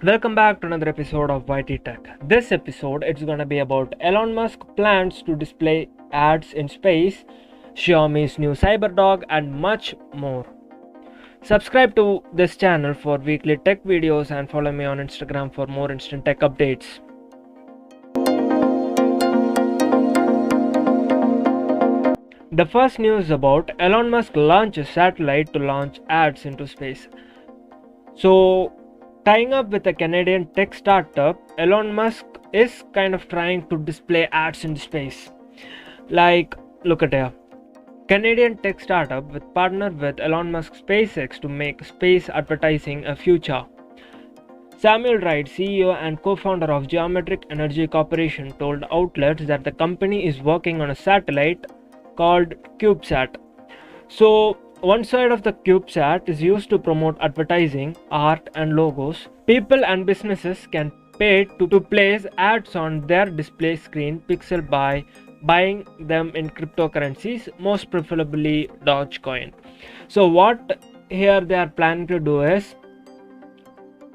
Welcome back to another episode of YT Tech. This episode it's gonna be about Elon Musk plans to display ads in space, Xiaomi's new CyberDog, and much more. Subscribe to this channel for weekly tech videos and follow me on Instagram for more instant tech updates. The first news about Elon Musk launches satellite to launch ads into space. So, tying up with a Canadian tech startup, Elon Musk is kind of trying to display ads in space. Like, look at here. Canadian tech startup with partner with Elon Musk SpaceX to make space advertising a future. Samuel Wright, CEO and co-founder of Geometric Energy Corporation, told outlets that the company is working on a satellite called CubeSat. So, one side of the CubeSat is used to promote advertising, art, and logos. People and businesses can pay to place ads on their display screen pixel by buying them in cryptocurrencies, most preferably Dogecoin. So, what here they are planning to do is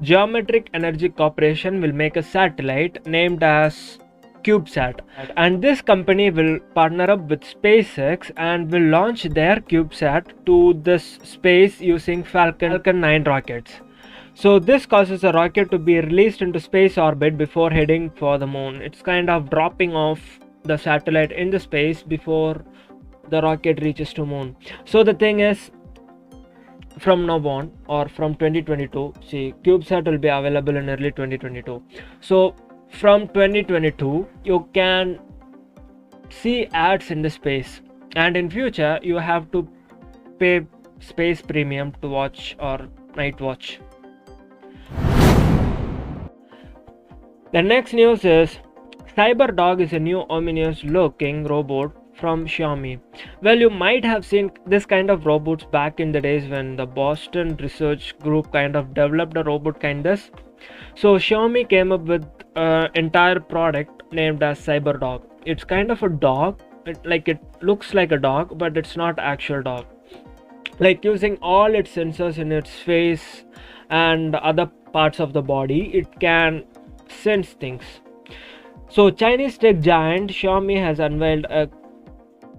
Geometric Energy Corporation will make a satellite named as CubeSat, and this company will partner up with SpaceX and will launch their CubeSat to this space using Falcon 9 rockets. So this causes a rocket to be released into space orbit before heading for the moon. It's kind of dropping off the satellite in the space before the rocket reaches to moon. So the thing is, from now on or from 2022, see, CubeSat will be available in early 2022. So from 2022 you can see ads in the space, and in future you have to pay space premium to watch or night watch. The next news is CyberDog is a new ominous looking robot from Xiaomi. Well, you might have seen this kind of robots back in the days when the Boston Research Group kind of developed a robot kind this. So Xiaomi came up with an entire product named as CyberDog. It's kind of a dog, it looks like a dog, but it's not actual dog. Like, using all its sensors in its face and other parts of the body, it can sense things. So Chinese tech giant Xiaomi has unveiled a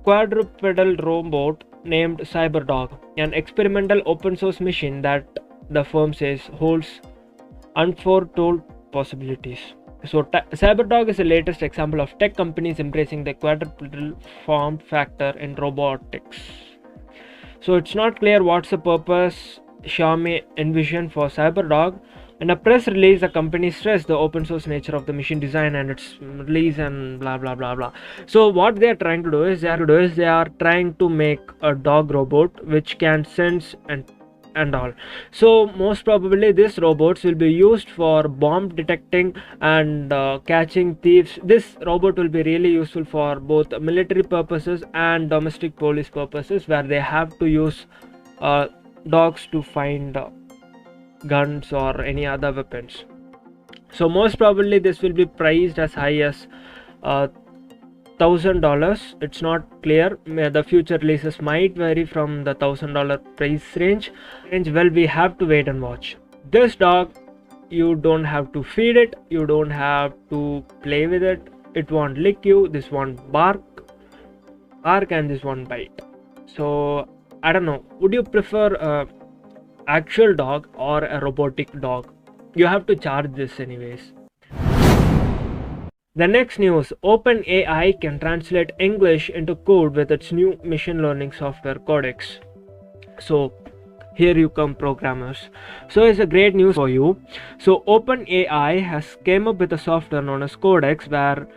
quadrupedal robot named CyberDog, an experimental open source machine that the firm says holds unforetold possibilities. So CyberDog is the latest example of tech companies embracing the quadrupedal form factor in robotics. So it's not clear what's the purpose Xiaomi envisioned for CyberDog. In a press release, the company stressed the open source nature of the machine design and its release and blah blah blah blah. So what they are trying to do is they are trying to make a dog robot which can sense and all. So most probably these robots will be used for bomb detecting and catching thieves. This robot will be really useful for both military purposes and domestic police purposes, where they have to use dogs to find guns or any other weapons. So most probably this will be priced as high as $1,000. It's not clear. The future releases might vary from the $1,000 price range. Well, we have to wait and watch. This dog, you don't have to feed it, you don't have to play with it. It won't lick you, this won't bark, and this won't bite. So I don't know, would you prefer a actual dog or a robotic dog? You have to charge this anyways. The next news, OpenAI can translate English into code with its new machine learning software Codex. So here you come, programmers. So it's a great news for you. So OpenAI has came up with a software known as Codex, where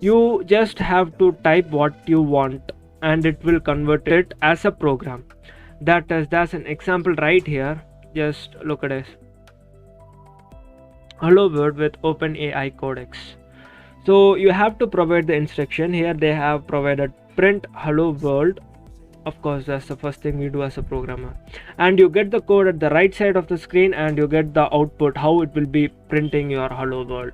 you just have to type what you want and it will convert it as a program. That's an example right here. Just look at this. Hello World with OpenAI Codex. So you have to provide the instruction. Here they have provided print hello world. Of course, that's the first thing we do as a programmer. And you get the code at the right side of the screen and you get the output, how it will be printing your hello world.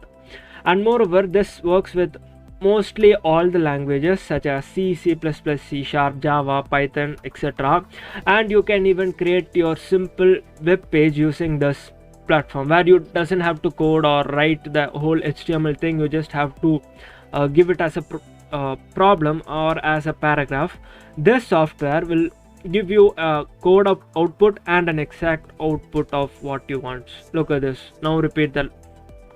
And moreover, this works with mostly all the languages such as C, C++, C#, Java, Python, etc. And you can even create your simple web page using this platform where you doesn't have to code or write the whole HTML thing. You just have to give it as a problem or as a paragraph. This software will give you a code of output and an exact output of what you want. Look at this. Now repeat the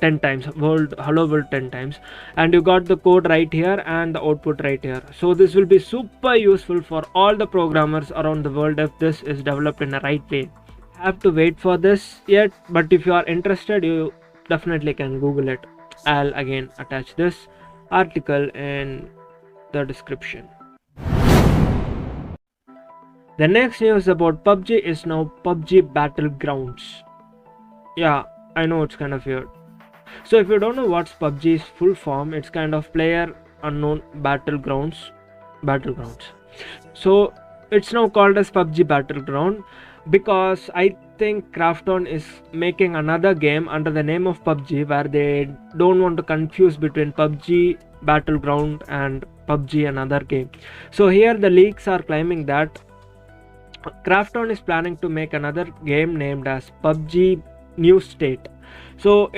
10 times hello world 10 times, and you got the code right here and the output right here. So this will be super useful for all the programmers around the world if this is developed in the right way. Have to wait for this yet, but if you are interested, you definitely can Google it. I'll again attach this article in the description. The next news about PUBG is now PUBG Battlegrounds. Yeah, I know it's kind of weird. So if you don't know what's PUBG's full form, it's kind of Player Unknown Battlegrounds. So it's now called as PUBG Battleground because I think Krafton is making another game under the name of PUBG, where they don't want to confuse between PUBG Battleground and PUBG another game. So here the leaks are claiming that Krafton is planning to make another game named as PUBG New State. So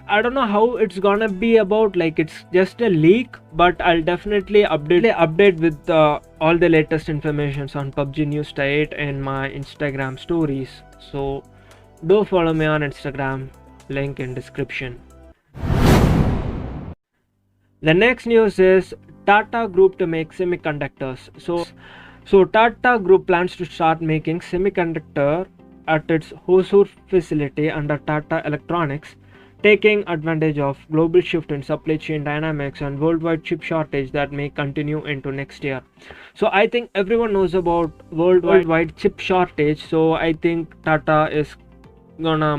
I don't know how it's gonna be about, like it's just a leak, but I'll definitely update with all the latest informations on PUBG New State in my Instagram stories. So do follow me on Instagram, link in description. The next news is Tata Group to make semiconductors. So Tata Group plans to start making semiconductor at its Hosur facility under Tata Electronics, taking advantage of global shift in supply chain dynamics and worldwide chip shortage that may continue into next year. So I think everyone knows about worldwide chip shortage, so I think Tata is gonna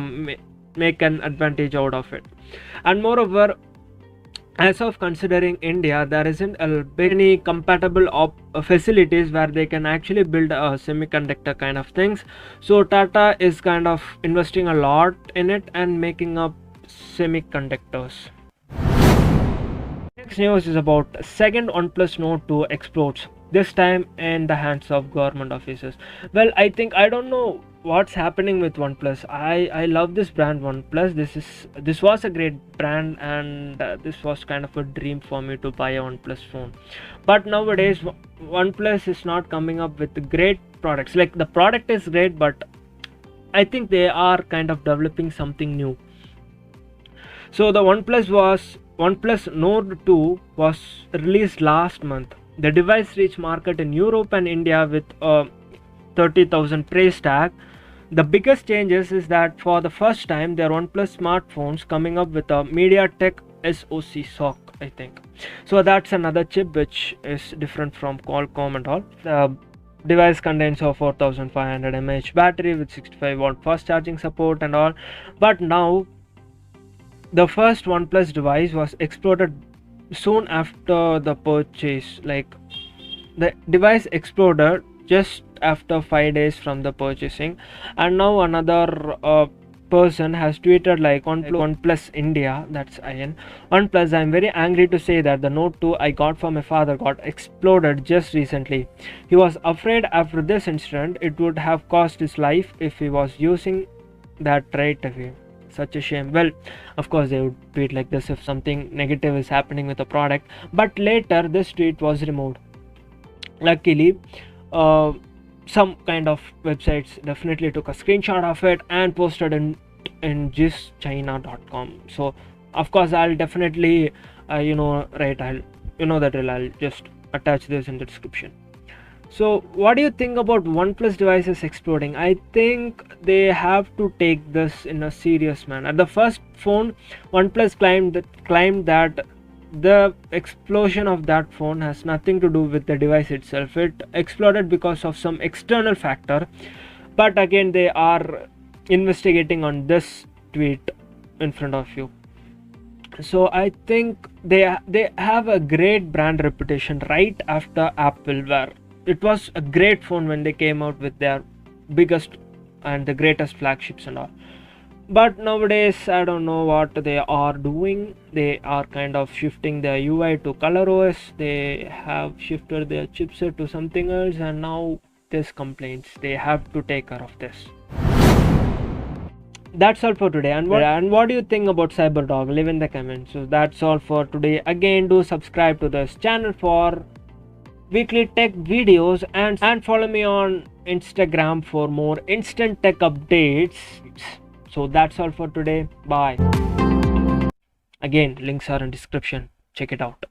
make an advantage out of it. And moreover, as of considering India, there isn't any compatible facilities where they can actually build a semiconductor kind of things. So Tata is kind of investing a lot in it and making up semiconductors. Next news is about second OnePlus Nord 2 explodes, this time in the hands of government officers. Well, I don't know what's happening with OnePlus. I love this brand OnePlus. This was a great brand, and this was kind of a dream for me to buy a OnePlus phone. But nowadays OnePlus is not coming up with great products. Like the product is great, but I think they are kind of developing something new. So the OnePlus Nord 2 was released last month. The device reached market in Europe and India with a 30,000 price tag. The biggest changes is that for the first time their OnePlus smartphones coming up with a MediaTek SoC, I think. So that's another chip which is different from Qualcomm and all. The device contains a 4500 mAh battery with 65 watt fast charging support and all. But now the first OnePlus device was exploded soon after the purchase. Like the device exploded just after 5 days from the purchasing, and now another person has tweeted like OnePlus India, that's IN, OnePlus, I'm very angry to say that the Note 2 I got from my father got exploded just recently. He was afraid after this incident it would have cost his life if he was using that right away. Such a shame. Well, of course they would tweet like this if something negative is happening with a product, but later this tweet was removed. Luckily some kind of websites definitely took a screenshot of it and posted in gischina.com. So of course I'll definitely I'll just attach this in the description. So what do you think about OnePlus devices exploding? I think they have to take this in a serious manner. The first phone, OnePlus claimed that the explosion of that phone has nothing to do with the device itself. It exploded because of some external factor. But again, they are investigating on this tweet in front of you. So I think they have a great brand reputation right after Apple, where it was a great phone when they came out with their biggest and the greatest flagships and all. But nowadays I don't know what they are doing. They are kind of shifting their UI to ColorOS. They have shifted their chipset to something else, and now this complaints. They have to take care of this. That's all for today. And what do you think about CyberDog? Leave in the comments. So that's all for today. Again, do subscribe to this channel for weekly tech videos, and follow me on Instagram for more instant tech updates. So that's all for today. Bye. Again, links are in description. Check it out.